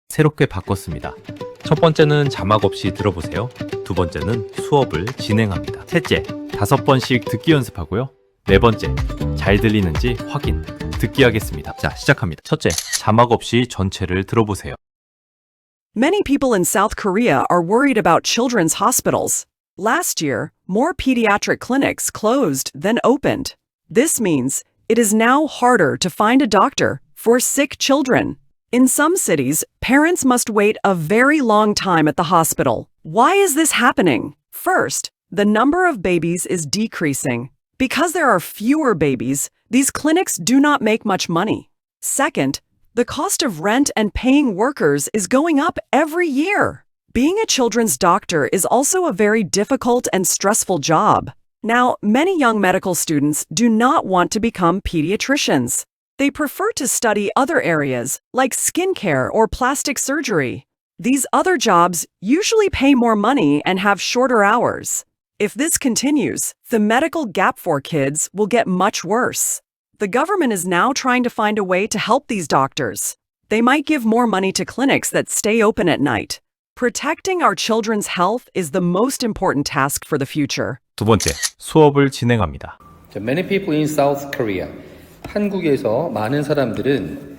새롭게 바꿨습니다. 첫 번째는 자막 없이 들어보세요. 두 번째는 수업을 진행합니다. 셋째, 5번씩 듣기 연습하고요. 네 번째, 잘 들리는지 확인, 듣기 하겠습니다. 자, 시작합니다. 첫째, 자막 없이 전체를 들어보세요. Many people in South Korea are worried about children's hospitals. Last year, more pediatric clinics closed than opened. This means it is now harder to find a doctor for sick children. In some cities, parents must wait a very long time at the hospital. Why is this happening? First, the number of babies is decreasing. Because there are fewer babies, these clinics do not make much money. Second, the cost of rent and paying workers is going up every year. Being a children's doctor is also a very difficult and stressful job. Now, many young medical students do not want to become pediatricians. They prefer to study other areas, like skincare or plastic surgery. These other jobs usually pay more money and have shorter hours. If this continues, the medical gap for kids will get much worse. The government is now trying to find a way to help these doctors. They might give more money to clinics that stay open at night. Protecting our children's health is the most important task for the future. 두 번째, 수업을 진행합니다. Many people in South Korea. 한국에서 많은 사람들은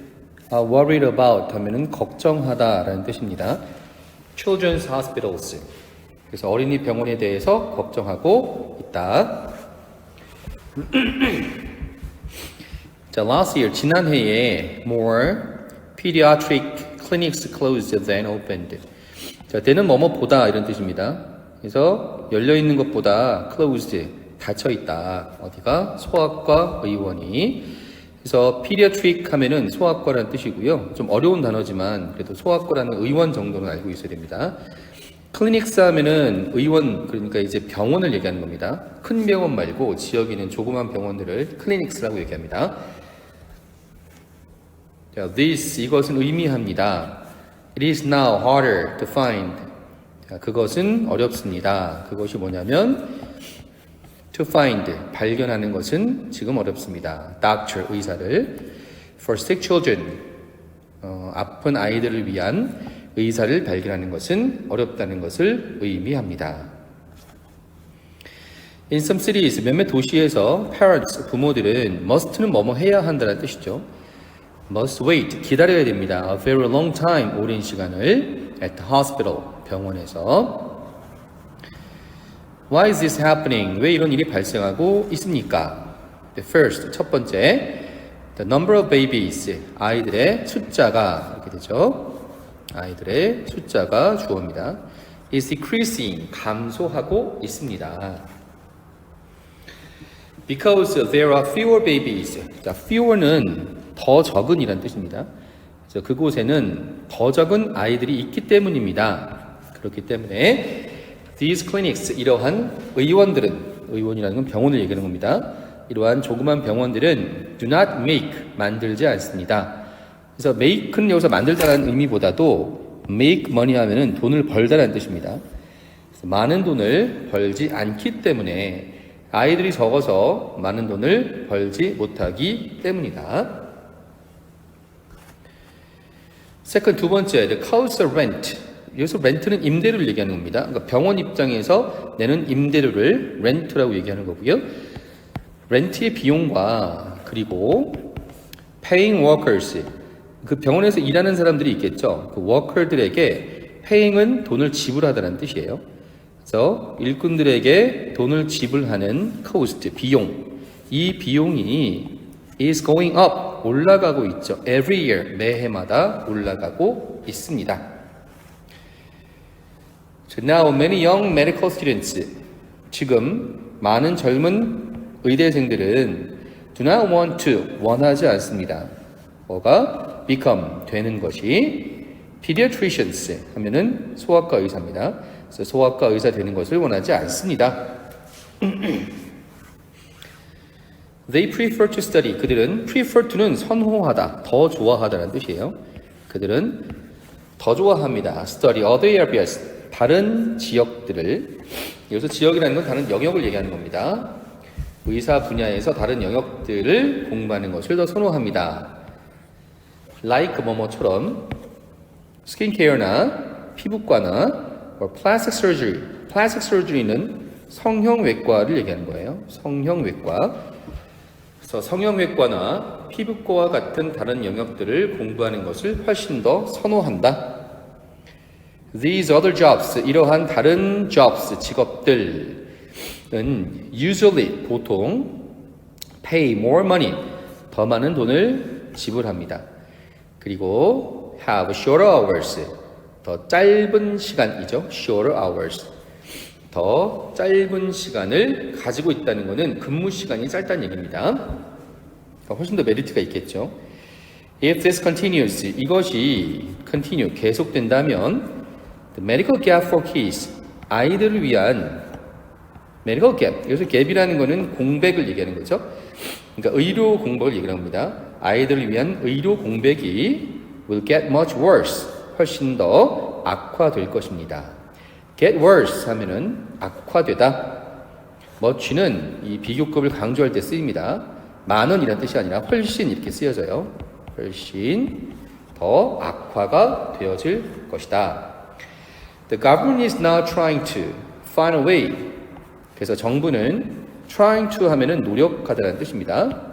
are worried about 하면은 걱정하다라는 뜻입니다. Children's hospitals. 그래서 어린이 병원에 대해서 걱정하고 있다. 자, last year 지난해에 more pediatric clinics closed than opened. 자, 때는 뭐뭐보다 이런 뜻입니다. 그래서 열려 있는 것보다 closed 닫혀 있다. 어디가? 소아과 의원이. 그래서 pediatric 하면은 소아과라는 뜻이고요. 좀 어려운 단어지만 그래도 소아과라는 의원 정도는 알고 있어야 됩니다. 클리닉스 하면은 의원, 그러니까 이제 병원을 얘기하는 겁니다. 큰 병원 말고 지역에 있는 조그만 병원들을 클리닉스라고 얘기합니다. 자, 이것은 의미합니다. It is now harder to find. 자, 그것은 어렵습니다. 그것이 뭐냐면 to find, 발견하는 것은 지금 어렵습니다. Doctor, 의사를. For sick children, 아픈 아이들을 위한 의사를 발견하는 것은 어렵다는 것을 의미합니다. In some cities, 몇몇 도시에서 parents, 부모들은 must는 뭐뭐 해야 한다는 뜻이죠. must wait, 기다려야 됩니다. A very long time, 오랜 시간을 at the hospital, 병원에서. Why is this happening? 왜 이런 일이 발생하고 있습니까? The first, 첫 번째, the number of babies, 아이들의 숫자가 이렇게 되죠. 아이들의 숫자가 주어입니다. is decreasing, 감소하고 있습니다. Because there are fewer babies. 자, fewer는 더 적은 이란 뜻입니다. 그래서 그곳에는 더 적은 아이들이 있기 때문입니다. 그렇기 때문에 these clinics, 이러한 의원이라는 건 병원을 얘기하는 겁니다. 이러한 조그만 병원들은 do not make, 만들지 않습니다. 그래서 make는 여기서 만들다라는 의미보다도 make money 하면은 돈을 벌다라는 뜻입니다. 그래서 많은 돈을 벌지 않기 때문에 아이들이 적어서 많은 돈을 벌지 못하기 때문이다. Second, 두 번째, the cost of rent. 여기서 렌트는 임대료를 얘기하는 겁니다. 그러니까 병원 입장에서 내는 임대료를 렌트라고 얘기하는 거고요. 렌트의 비용과 그리고 paying workers, 그 병원에서 일하는 사람들이 있겠죠. 그 워커들에게 paying은 돈을 지불하다는 뜻이에요. 그래서 일꾼들에게 돈을 지불하는 cost, 비용. 이 비용이 is going up, 올라가고 있죠. Every year, 매해마다 올라가고 있습니다. So now many young medical students, 지금 많은 젊은 의대생들은 do not want to, 원하지 않습니다. 뭐가? become, 되는 것이 pediatricians 하면은 소아과 의사입니다. 그래서 소아과 의사 되는 것을 원하지 않습니다. They prefer to study. 그들은 prefer to는 선호하다, 더 좋아하다라는 뜻이에요. 그들은 더 좋아합니다. study other areas, 다른 지역들을. 여기서 지역이라는 건 다른 영역을 얘기하는 겁니다. 의사 분야에서 다른 영역들을 공부하는 것을 더 선호합니다. like 뭐뭐처럼 스킨케어나 피부과나 or plastic surgery. plastic surgery는 성형외과를 얘기하는 거예요. 성형외과. 그래서 성형외과나 피부과와 같은 다른 영역들을 공부하는 것을 훨씬 더 선호한다. These other jobs, 이러한 다른 jobs, 직업들은 usually, 보통 pay more money, 더 많은 돈을 지불합니다. 그리고 have shorter hours, 더 짧은 시간이죠. shorter hours. 더 짧은 시간을 가지고 있다는 것은 근무 시간이 짧다는 얘기입니다. 그러니까 훨씬 더 메리트가 있겠죠. If this continues, 이것이 continue, 계속된다면 The medical gap for kids, 아이들을 위한 medical gap, 여기서 gap이라는 것은 공백을 얘기하는 거죠. 그러니까 의료 공백을 얘기합니다. 아이들을 위한 의료 공백이 will get much worse, 훨씬 더 악화될 것입니다. get worse 하면은 악화되다. much는 이 비교급을 강조할 때 쓰입니다. 많은이라는 뜻이 아니라 훨씬 이렇게 쓰여져요. 훨씬 더 악화가 되어질 것이다. The government is now trying to find a way. 그래서 정부는 trying to 하면은 노력하다는 뜻입니다.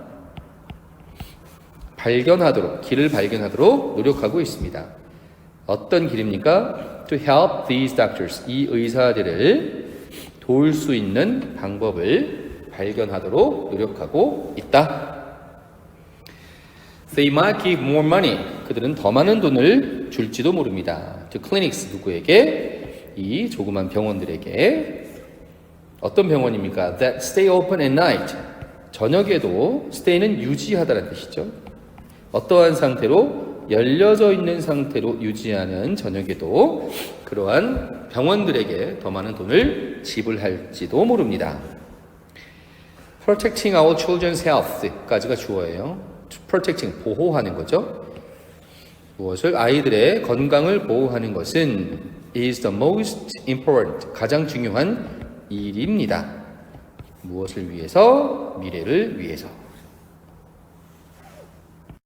발견하도록, 길을 발견하도록 노력하고 있습니다. 어떤 길입니까? To help these doctors. 이 의사들을 도울 수 있는 방법을 발견하도록 노력하고 있다. They might give more money. 그들은 더 많은 돈을 줄지도 모릅니다. To clinics, 누구에게? 이 조그만 병원들에게. 어떤 병원입니까? That stay open at night. 저녁에도 stay는 유지하다는 뜻이죠. 어떠한 상태로? 열려져 있는 상태로 유지하는 저녁에도 그러한 병원들에게 더 많은 돈을 지불할지도 모릅니다. Protecting our children's health까지가 주어예요. Protecting, 보호하는 거죠. 무엇을? 아이들의 건강을 보호하는 것은 is the most important, 가장 중요한 일입니다. 무엇을 위해서? 미래를 위해서.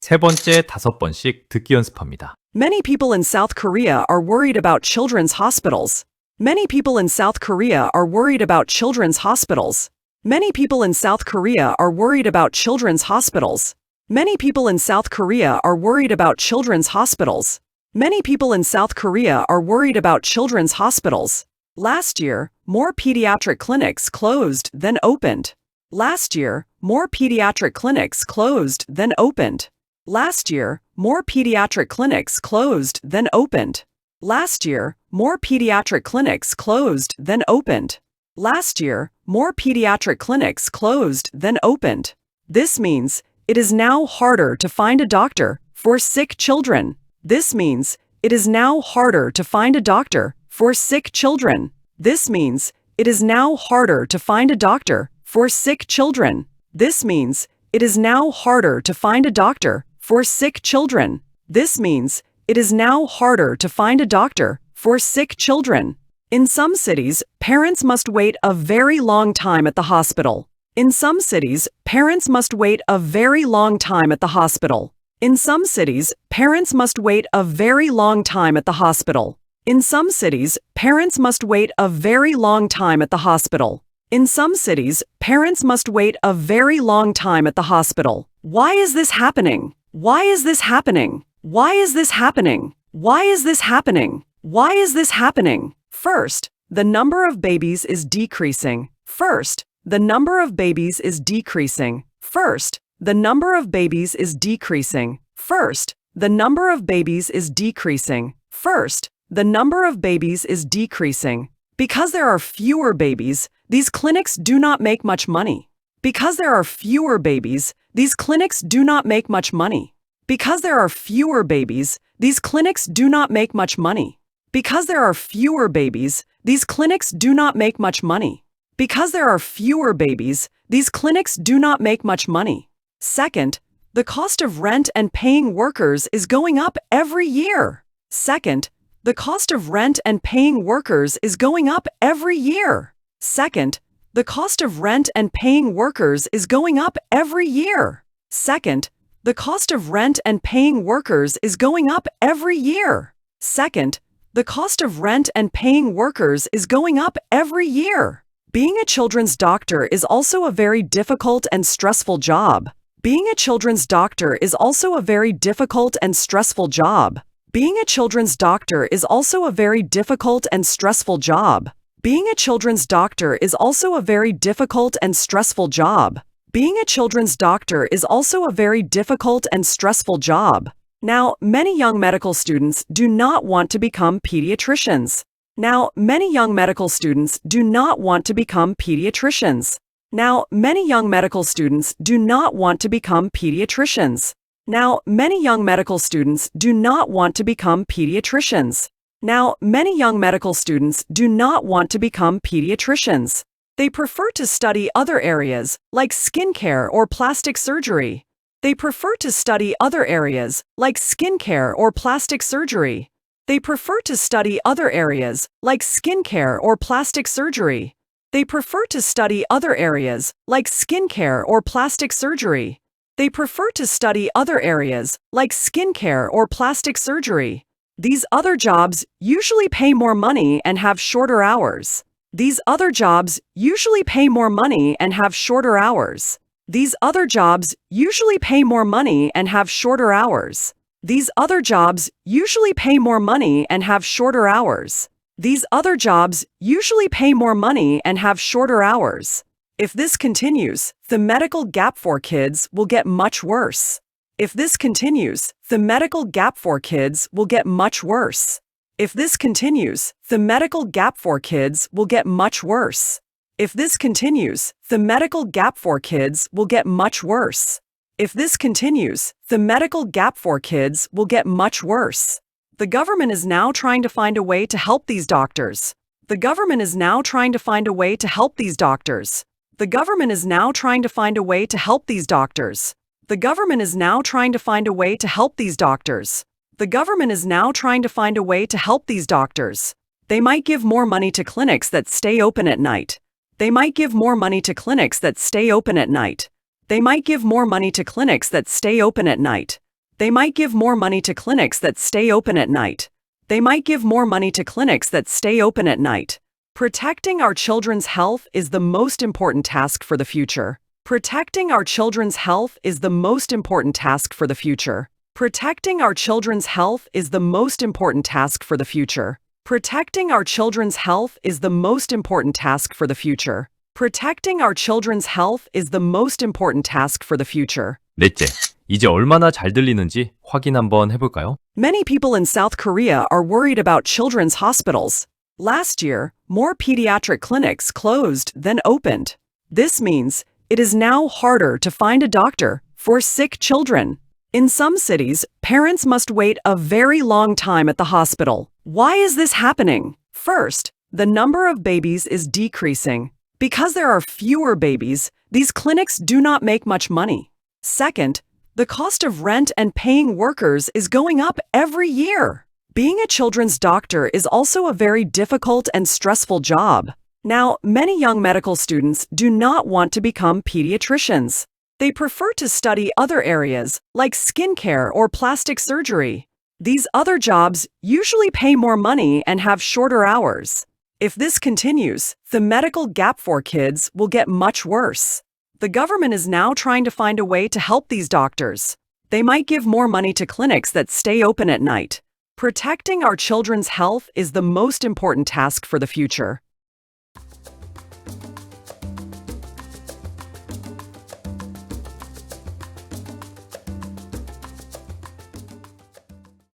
세 번째 5번씩 듣기 연습합니다. Many people in South Korea are worried about children's hospitals. Many people in South Korea are worried about children's hospitals. Many people in South Korea are worried about children's hospitals. Many people in South Korea are worried about children's hospitals. Many people in South Korea are worried about children's hospitals. Last year, more pediatric clinics closed than opened. Last year, more pediatric clinics closed than opened. Last year, more pediatric clinics closed than opened. Last year, more pediatric clinics closed than opened. Last year, more pediatric clinics closed than opened. This means it is now harder to find a doctor for sick children. This means it is now harder to find a doctor for sick children. This means it is now harder to find a doctor for sick children. This means it is now harder to find a doctor for sick children. This means it is now harder to find a doctor for sick children. In some cities, parents must wait a very long time at the hospital. In some cities, parents must wait a very long time at the hospital. In some cities, parents must wait a very long time at the hospital. In some cities, parents must wait a very long time at the hospital. In some cities, parents must wait a very long time at the hospital. Why is this happening? Why is this happening? Why is this happening? Why is this happening? Why is this happening? First, the number of babies is decreasing. First, the number of babies is decreasing. First, the number of babies is decreasing. First, the number of babies is decreasing. First, the number of babies is decreasing. Because there are fewer babies, these clinics do not make much money. Because there are fewer babies, these clinics do not make much money. Because there are fewer babies, these clinics do not make much money. Because there are fewer babies, these clinics do not make much money. Because there are fewer babies, these clinics do not make much money. Second, the cost of rent and paying workers is going up every year. Second, the cost of rent and paying workers is going up every year. Second, the cost of rent and paying workers is going up every year. Second, the cost of rent and paying workers is going up every year. Second, the cost of rent and paying workers is going up every year. Being a children's doctor is also a very difficult and stressful job. Being a children's doctor is also a very difficult and stressful job. Being a children's doctor is also a very difficult and stressful job. Being a children's doctor is also a very difficult and stressful job. Being a children's doctor is also a very difficult and stressful job. Now, many young medical students do not want to become pediatricians. Now, many young medical students do not want to become pediatricians. Now, many young medical students do not want to become pediatricians. Now, many young medical students do not want to become pediatricians. Now, many young medical students do not want to become pediatricians. They prefer to study other areas, like skincare or plastic surgery. They prefer to study other areas, like skincare or plastic surgery. They prefer to study other areas, like skincare or plastic surgery. They prefer to study other areas, like skincare or plastic surgery. They prefer to study other areas, like skincare or plastic surgery. These other jobs usually pay more money and have shorter hours. These other jobs usually pay more money and have shorter hours. These other jobs usually pay more money and have shorter hours. These other jobs usually pay more money and have shorter hours. These other jobs usually pay more money and have shorter hours. If this continues, the medical gap for kids will get much worse. If this continues, the medical gap for kids will get much worse. If this continues, the medical gap for kids will get much worse. If this continues, the medical gap for kids will get much worse. If this continues, the medical gap for kids will get much worse. The government is now trying to find a way to help these doctors. The government is now trying to find a way to help these doctors. The government is now trying to find a way to help these doctors. The government is now trying to find a way to help these doctors. The government is now trying to find a way to help these doctors. They might give more money to clinics that stay open at night. They might give more money to clinics that stay open at night. They might give more money to clinics that stay open at night. They might give more money to clinics that stay open at night. They might give more money to clinics that stay open at night. Protecting our children's health is the most important task for the future. Protecting our children's health is the most important task for the future. Protecting our children's health is the most important task for the future. Protecting our children's health is the most important task for the future. Protecting our children's health is the most important task for the future. 넷째, 이제 얼마나 잘 들리는지 확인 한번 해볼까요? Many people in South Korea are worried about children's hospitals. Last year, more pediatric clinics closed than opened. This means it is now harder to find a doctor for sick children. In some cities, parents must wait a very long time at the hospital. Why is this happening? First, the number of babies is decreasing. Because there are fewer babies, these clinics do not make much money. Second, the cost of rent and paying workers is going up every year. Being a children's doctor is also a very difficult and stressful job. Now, many young medical students do not want to become pediatricians. They prefer to study other areas, like skincare or plastic surgery. These other jobs usually pay more money and have shorter hours. If this continues, the medical gap for kids will get much worse. The government is now trying to find a way to help these doctors. They might give more money to clinics that stay open at night. Protecting our children's health is the most important task for the future.